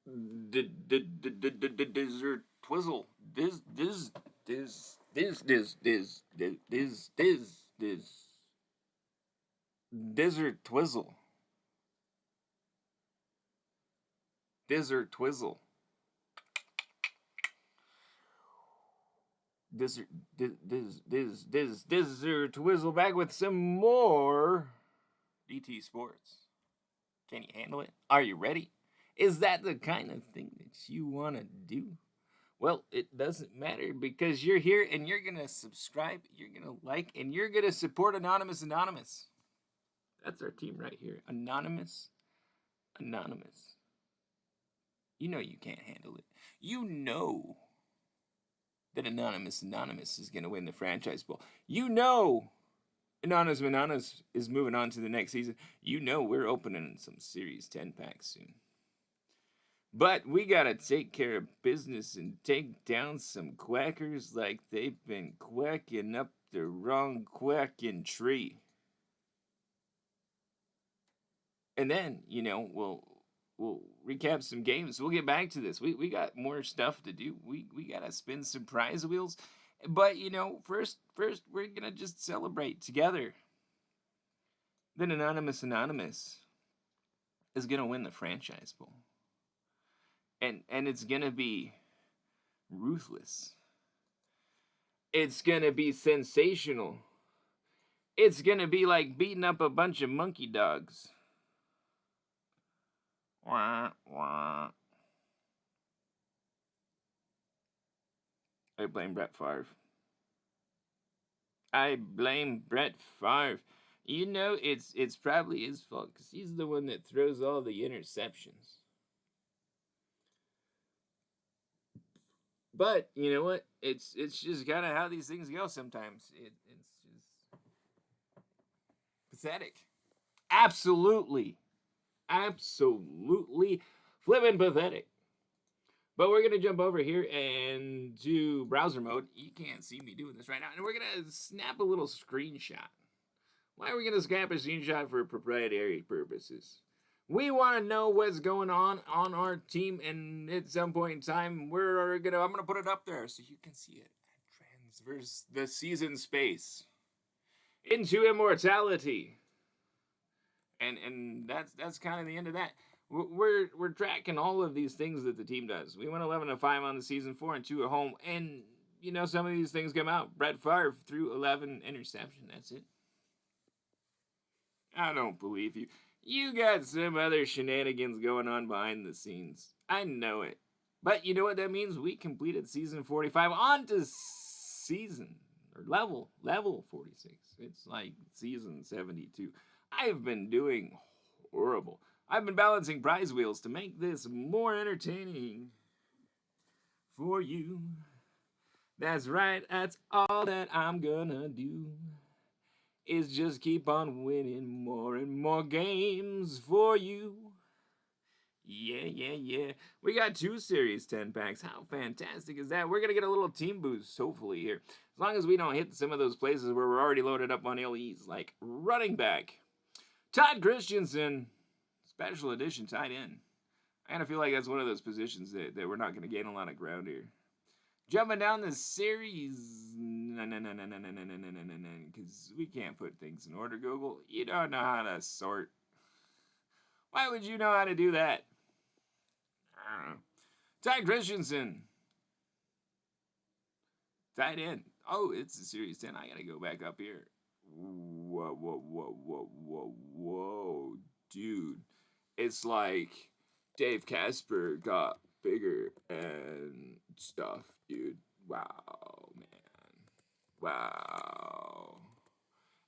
Dizzor twizzle. Dizzor twizzle. Dizzor twizzle. Dizzor twizzle back with some more DT Sports. Can you handle it? Are you ready? Is that the kind of thing that you want to do? Well, it doesn't matter because you're here and you're going to subscribe, you're going to like, and you're going to support Anonymous Anonymous. That's our team right here. Anonymous Anonymous. You know you can't handle it. You know that Anonymous Anonymous is going to win the franchise bowl. You know Anonymous Anonymous is moving on to the next season. You know we're opening some Series 10 packs soon. But we gotta take care of business and take down some quackers like they've been quacking up the wrong quacking tree. And then, we'll recap some games. We'll get back to this. We got more stuff to do. We gotta spin some prize wheels. But first we're gonna just celebrate together. Then Anonymous Anonymous is gonna win the franchise bowl. And it's gonna be ruthless. It's gonna be sensational. It's gonna be like beating up a bunch of monkey dogs. Wah, wah. I blame Brett Favre. I blame Brett Favre. It's probably his fault because he's the one that throws all the interceptions. But you know what? It's just kind of how these things go sometimes. It's just pathetic. Absolutely flippin' pathetic. But we're going to jump over here and do browser mode. You can't see me doing this right now. And we're going to snap a little screenshot. Why are we going to snap a screenshot? For proprietary purposes. We want to know what's going on our team. And at some point in time, I'm going to put it up there so you can see it. Transverse the season space into immortality. And that's kind of the end of that. We're tracking all of these things that the team does. We went 11-5 on the season, 4-2 at home, and some of these things come out. Brett Favre threw 11 interceptions. That's it. I don't believe you. You got some other shenanigans going on behind the scenes. I know it. But you know what that means? We completed season 45 on to season or level 46. It's like season 72. I've been doing horrible. I've been balancing prize wheels to make this more entertaining for you. That's right, that's all that I'm gonna do. Is just keep on winning more and more games for you. Yeah. We got 2 Series 10 packs. How fantastic is that? We're going to get a little team boost, hopefully, here. As long as we don't hit some of those places where we're already loaded up on LEs, like running back. Todd Christensen, special edition tight end. I kind of feel like that's one of those positions that we're not going to gain a lot of ground here. Jumping down the series. No, because we can't put things in order, Google. You don't know how to sort. Why would you know how to do that? I don't know. Ty Christensen. Tight end. Oh, it's a Series 10. I got to go back up here. Whoa. Dude. It's like Dave Casper got bigger and stuff, dude. Wow, man. Wow.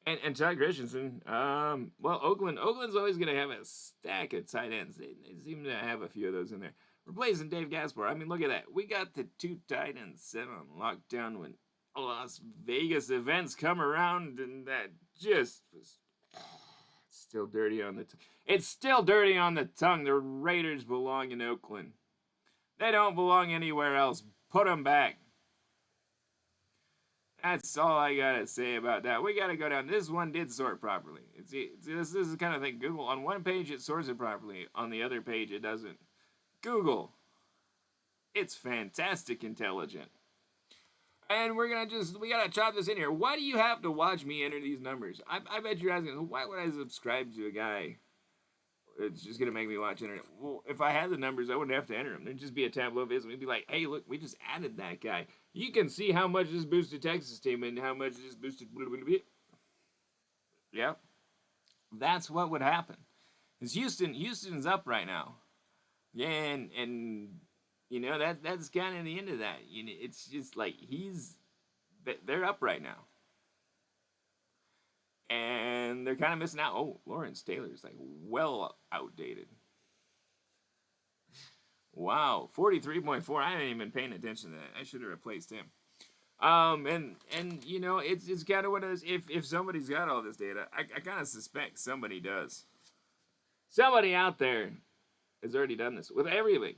And Ty Christensen, Oakland's always going to have a stack of tight ends. They seem to have a few of those in there. Replacing Dave Gaspar. I mean, look at that. We got the 2 tight ends set on lockdown when Las Vegas events come around, and that just was still dirty on the tongue. It's still dirty on the tongue. The Raiders belong in Oakland. They don't belong anywhere else. Put them back. That's all I gotta say about that. We gotta go down. This one did sort properly. This is the kind of thing. Google, on one page it sorts it properly. On the other page it doesn't. Google. It's fantastic intelligent. And we gotta chop this in here. Why do you have to watch me enter these numbers? I bet you're asking, why would I subscribe to a guy? It's just gonna make me watch internet. Well, if I had the numbers, I wouldn't have to enter them. There'd just be a Tableau visit. We'd be like, hey, look, we just added that guy. You can see how much this boosted Texas team and how much this boosted. Yeah, that's what would happen. Because Houston's up right now. Yeah, and you know that's kind of the end of that. You know, it's just like they're up right now, and they're kind of missing out. Oh, Lawrence Taylor's like well outdated. Wow, 43.4. I haven't even been paying attention to that. I should have replaced him. And you know, it's kind of what it is. If somebody's got all this data, I kind of suspect somebody does. Somebody out there has already done this with everything.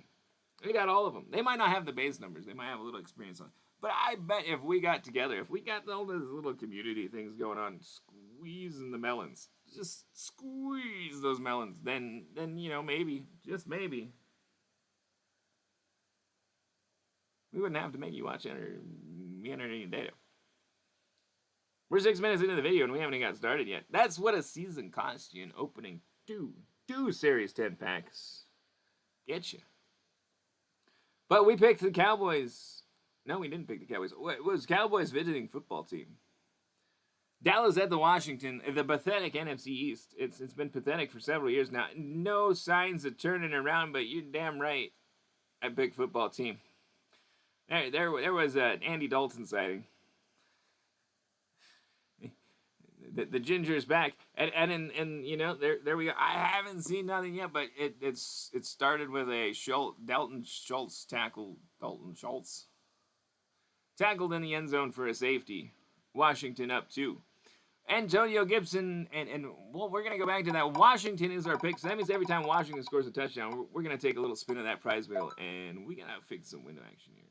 They got all of them. They might not have the base numbers. They might have a little experience on it. But I bet if we got together, if we got all those little community things going on, squeezing the melons, just squeeze those melons, then you know, maybe, just maybe, we wouldn't have to make you watch any data. We're 6 minutes into the video and we haven't even got started yet. That's what a season costs you in opening two Series 10 packs. Get you. But we picked the Cowboys. No, we didn't pick the Cowboys. It was Cowboys visiting football team. Dallas at the Washington, the pathetic NFC East. It's been pathetic for several years now. No signs of turning around, but you're damn right. I picked football team. There was an Andy Dalton sighting. The Ginger's back, and you know, there we go. I haven't seen nothing yet, but it started with a Dalton Schultz tackle. Dalton Schultz tackled in the end zone for a safety. Washington up 2. Antonio Gibson, and well, we're gonna go back to that. Washington is our pick, so that means every time Washington scores a touchdown, we're gonna take a little spin of that prize wheel, and we gotta fix some window action here.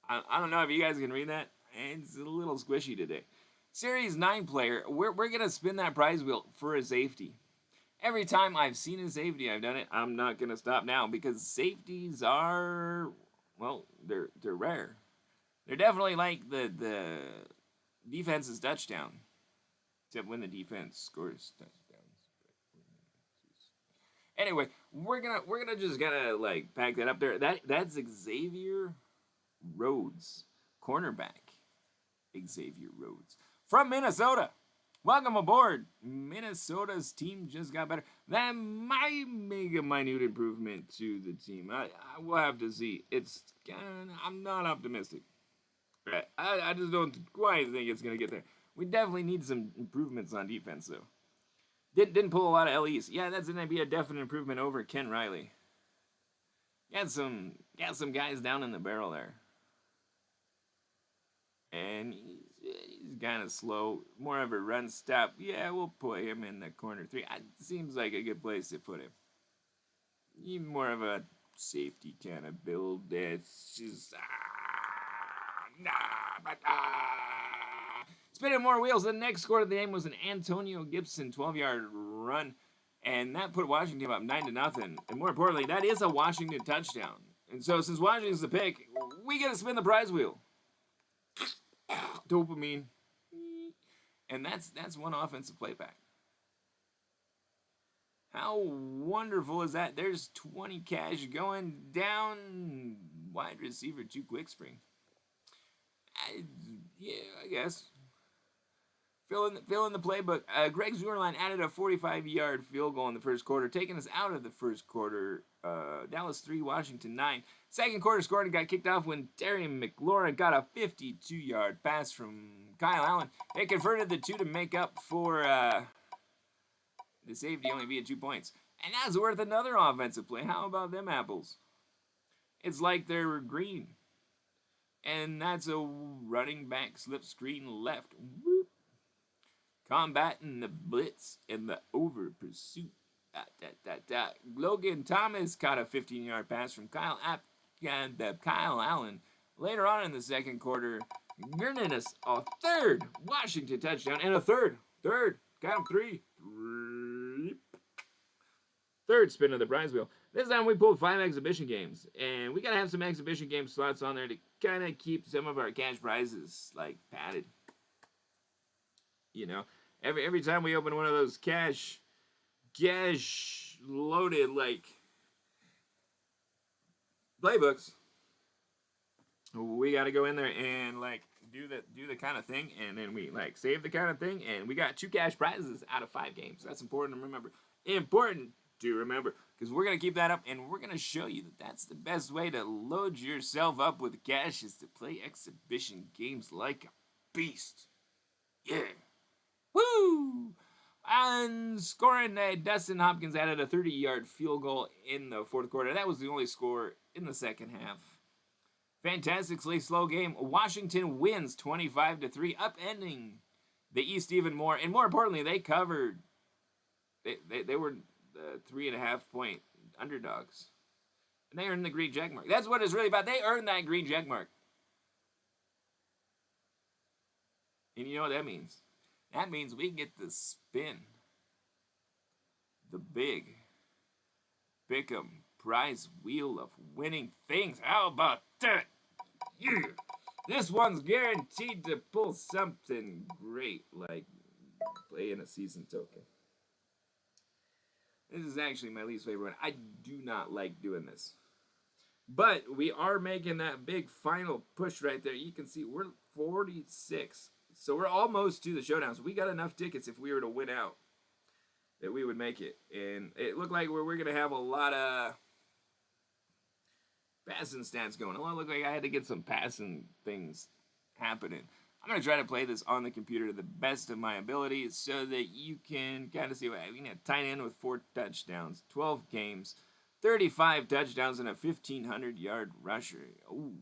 I don't know if you guys can read that. It's a little squishy today. Series 9 player, we're going to spin that prize wheel for a safety. Every time I've seen a safety, I've done it. I'm not going to stop now because safeties are, well, they're rare. They're definitely like the defense's touchdown. Except when the defense scores touchdowns. Anyway, we're gonna just like pack that up there. That's Xavier Rhodes, cornerback. Xavier Rhodes from Minnesota. Welcome aboard. Minnesota's team just got better. That might make a minute improvement to the team. I will have to see. I'm not optimistic. I just don't quite think it's gonna get there. We definitely need some improvements on defense though. Didn't pull a lot of LEs. Yeah, that's going to be a definite improvement over Ken Riley. Got some guys down in the barrel there. And he's kind of slow. More of a run stop. Yeah, we'll put him in the corner 3. Seems like a good place to put him. Even more of a safety kind of build. That's just... Spinning more wheels. The next score of the game was an Antonio Gibson 12-yard run, and that put Washington up 9-0. And more importantly, that is a Washington touchdown. And so, since Washington's the pick, we get to spin the prize wheel. Dopamine, and that's one offensive playback. How wonderful is that? There's 20 cash going down. Wide receiver 2 quick spring. Yeah, I guess. Fill in the playbook. Greg Zuerlein added a 45-yard field goal in the first quarter, taking us out of the first quarter. Dallas 3, Washington 9. Second quarter scored and got kicked off when Terry McLaurin got a 52-yard pass from Kyle Allen. They converted the 2 to make up for the safety only being 2 points. And that's worth another offensive play. How about them apples? It's like they're green. And that's a running back slip screen left. Whoop. Combating the blitz and the over pursuit. Logan Thomas caught a 15-yard pass from Kyle Allen later on in the second quarter, earning us a third Washington touchdown and a third. Got him 3. Third spin of the prize wheel. This time we pulled 5 exhibition games, and we gotta have some exhibition game slots on there to kind of keep some of our cash prizes like padded. You know, every time we open one of those cash loaded like playbooks, we got to go in there and like do the kind of thing, and then we like save the kind of thing, and we got 2 cash prizes out of 5 games. That's important to remember. Important to remember, because we're gonna keep that up, and we're gonna show you that that's the best way to load yourself up with cash is to play exhibition games like a beast. Yeah. Woo! And scoring, Dustin Hopkins added a 30-yard field goal in the fourth quarter. That was the only score in the second half. Fantastically slow game. Washington wins 25-3, upending the East even more. And more importantly, they covered. They were 3.5-point underdogs. And they earned the green check mark. That's what it's really about. They earned that green check mark. And you know what that means? That means we get to spin the big Pick'em prize wheel of winning things. How about that? Yeah. This one's guaranteed to pull something great, like playing a season token. This is actually my least favorite one. I do not like doing this. But we are making that big final push right there. You can see we're 46. So we're almost to the showdowns. We got enough tickets if we were to win out that we would make it. And it looked like we're going to have a lot of passing stats going. It looked like I had to get some passing things happening. I'm going to try to play this on the computer to the best of my ability so that you can kind of see what we need. Tight end with 4 touchdowns, 12 games, 35 touchdowns, and a 1,500-yard rusher. Ooh.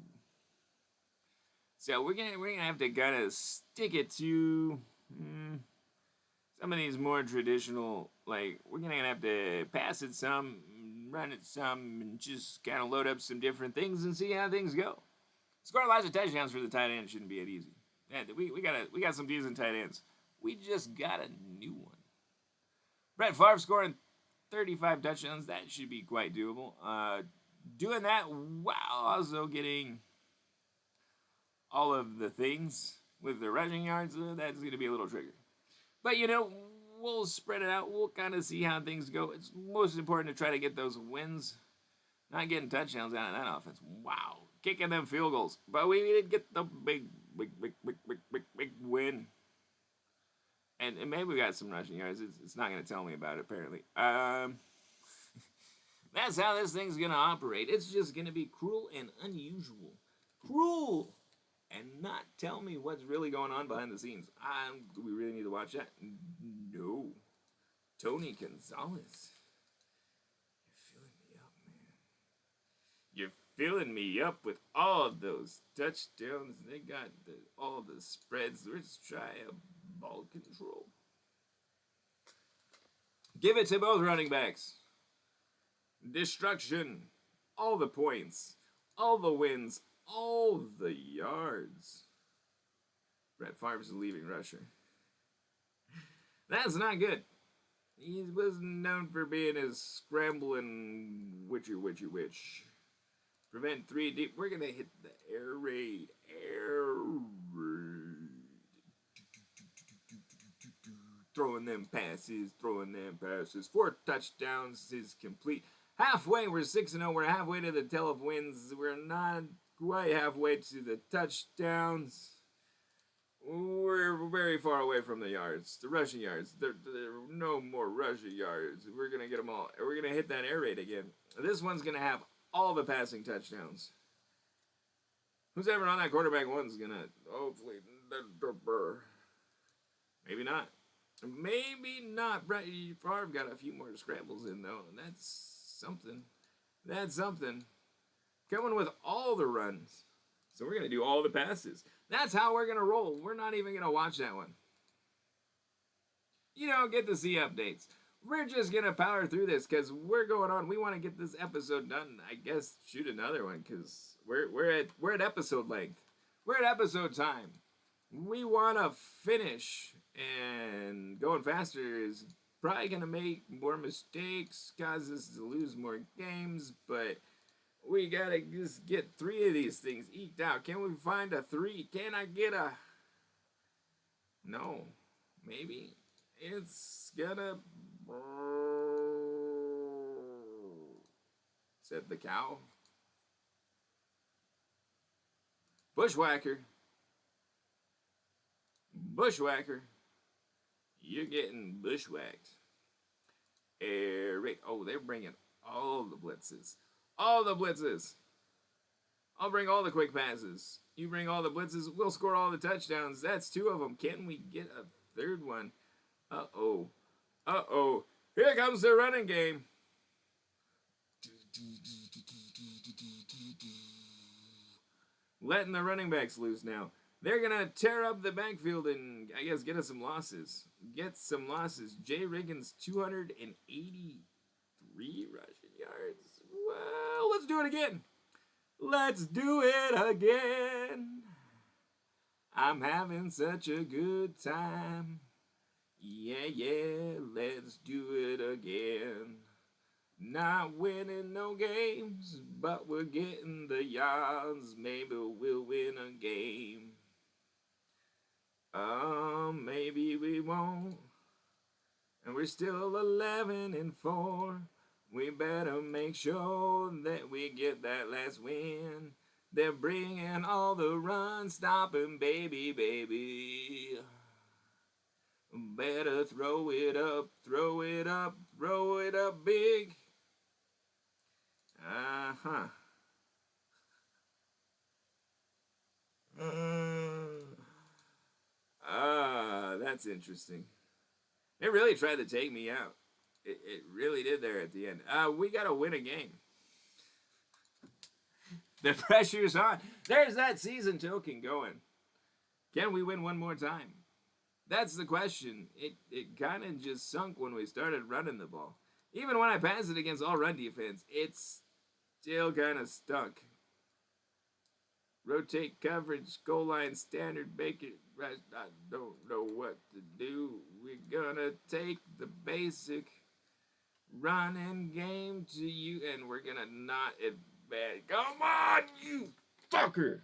So we're gonna have to kind of stick it to some of these more traditional, like we're gonna have to pass it some, run it some, and just kind of load up some different things and see how things go. Score lots of touchdowns for the tight end shouldn't be that easy. Yeah, we got some decent tight ends. We just got a new one. Brett Favre scoring 35 touchdowns. That should be quite doable. Doing that while also getting all of the things with the rushing yards, that's going to be a little trigger. But, you know, we'll spread it out. We'll kind of see how things go. It's most important to try to get those wins, not getting touchdowns out of that offense. Wow. Kicking them field goals. But we did get the big win. And maybe we got some rushing yards. It's not going to tell me about it, apparently. That's how this thing's going to operate. It's just going to be cruel and unusual. Cruel! And not tell me what's really going on behind the scenes. Do we really need to watch that? No. Tony Gonzalez. You're filling me up with all of those touchdowns. They got all the spreads. Let's try a ball control. Give it to both running backs. Destruction. All the points. All the wins. All the yards. Brett Favre's the leading rusher. That's not good. He wasn't known for being a scrambling witchy. Prevent 3 deep. We're going to hit the air raid. Throwing them passes. 4 touchdowns is complete. Halfway, we're 6-0. We're halfway to the tell of wins. We're not quite halfway to the touchdowns. We're very far away from the yards, the rushing yards. There are no more rushing yards. We're going to get them all. We're going to hit that air raid again. This one's going to have all the passing touchdowns. Who's ever on that quarterback one's going to, hopefully, maybe not. Maybe not. Brett Favre got a few more scrambles in, though, and that's something. That's something. Coming with all the runs. So we're going to do all the passes. That's how we're going to roll. We're not even going to watch that one. You don't get to see updates. We're just going to power through this because we're going on. We want to get this episode done. I guess shoot another one because we're at episode length. We're at episode time. We want to finish, and going faster is Probably going to make more mistakes, cause us to lose more games, but we got to just get 3 of these things eked out. Can we find a 3? Can I get a... No. Maybe. It's gonna... Said the cow. Bushwhacker. Bushwhacker. You're getting bushwhacked. Eric. Oh, they're bringing all the blitzes. All the blitzes. I'll bring all the quick passes. You bring all the blitzes. We'll score all the touchdowns. That's 2 of them. Can we get a 3rd one? Uh-oh. Uh-oh. Here comes the running game. Letting the running backs loose now. They're going to tear up the backfield and, I guess, get us some losses. Get some losses. Jay Riggins, 283 rushing yards. Well, let's do it again. Let's do it again. I'm having such a good time. Yeah, yeah, let's do it again. Not winning no games, but we're getting the yards. Maybe we'll win a game. Maybe we won't. And we're still 11-4. We better make sure that we get that last win. They're bringing all the run stopping, baby, baby. Better throw it up, throw it up, throw it up big. Uh-huh. That's interesting. It really tried to take me out. It really did there at the end. We got to win a game. The pressure's on. There's that season token going. Can we win one more time? That's the question. It kind of just sunk when we started running the ball. Even when I passed it against all run defense, it's still kind of stuck. Rotate coverage, goal line, standard, bake it. I don't know what to do. We're gonna take the basic running game to you, and we're gonna not advance. Come on, you fucker!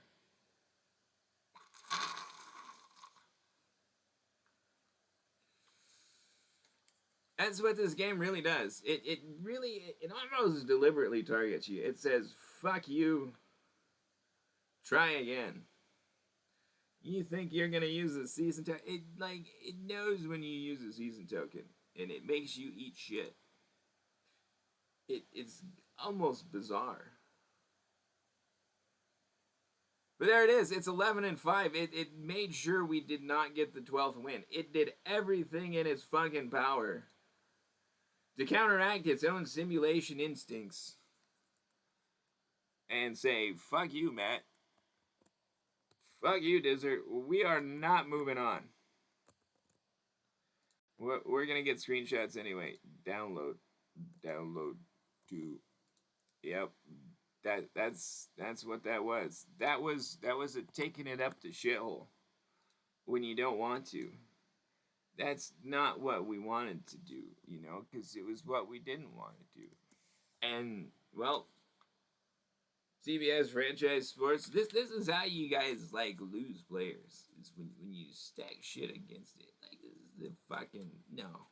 That's what this game really does. It almost deliberately targets you. It says, fuck you, try again. You think you're going to use a season token? It knows when you use a season token, and it makes you eat shit. It's almost bizarre. But there it is. It's 11-5. It made sure we did not get the 12th win. It did everything in its fucking power to counteract its own simulation instincts and say, fuck you, Matt. Fuck you, Dizzor. We are not moving on. We're going to get screenshots anyway. Download to. Yep. That's what that was. That was a taking it up the shithole when you don't want to. That's not what we wanted to do, because it was what we didn't want to do. And, well, CBS Franchise Sports, this is how you guys, lose players. Is when you stack shit against it. This is the fucking, no.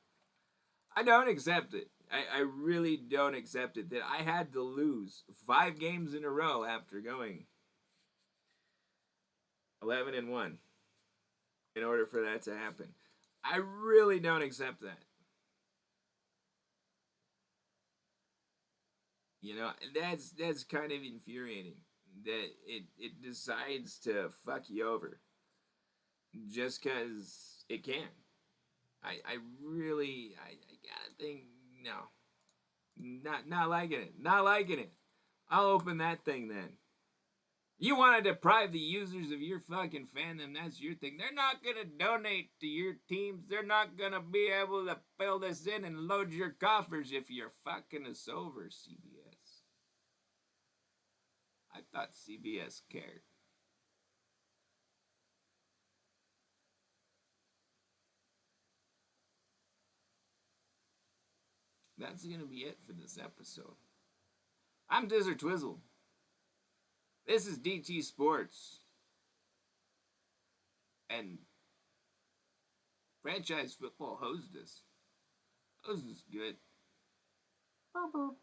I don't accept it. I really don't accept it. That I had to lose 5 games in a row after going 11-1 in order for that to happen. I really don't accept that. That's kind of infuriating that it decides to fuck you over just because it can. I gotta think, no. Not liking it. Not liking it. I'll open that thing then. You want to deprive the users of your fucking fandom, that's your thing. They're not going to donate to your teams. They're not going to be able to fill this in and load your coffers if you're fucking us over, CBS. I thought CBS cared. that's going to be it for this episode. I'm Dizzortwizzle. This is DT Sports. And franchise football hosed us. Hosed us good. Burp, burp.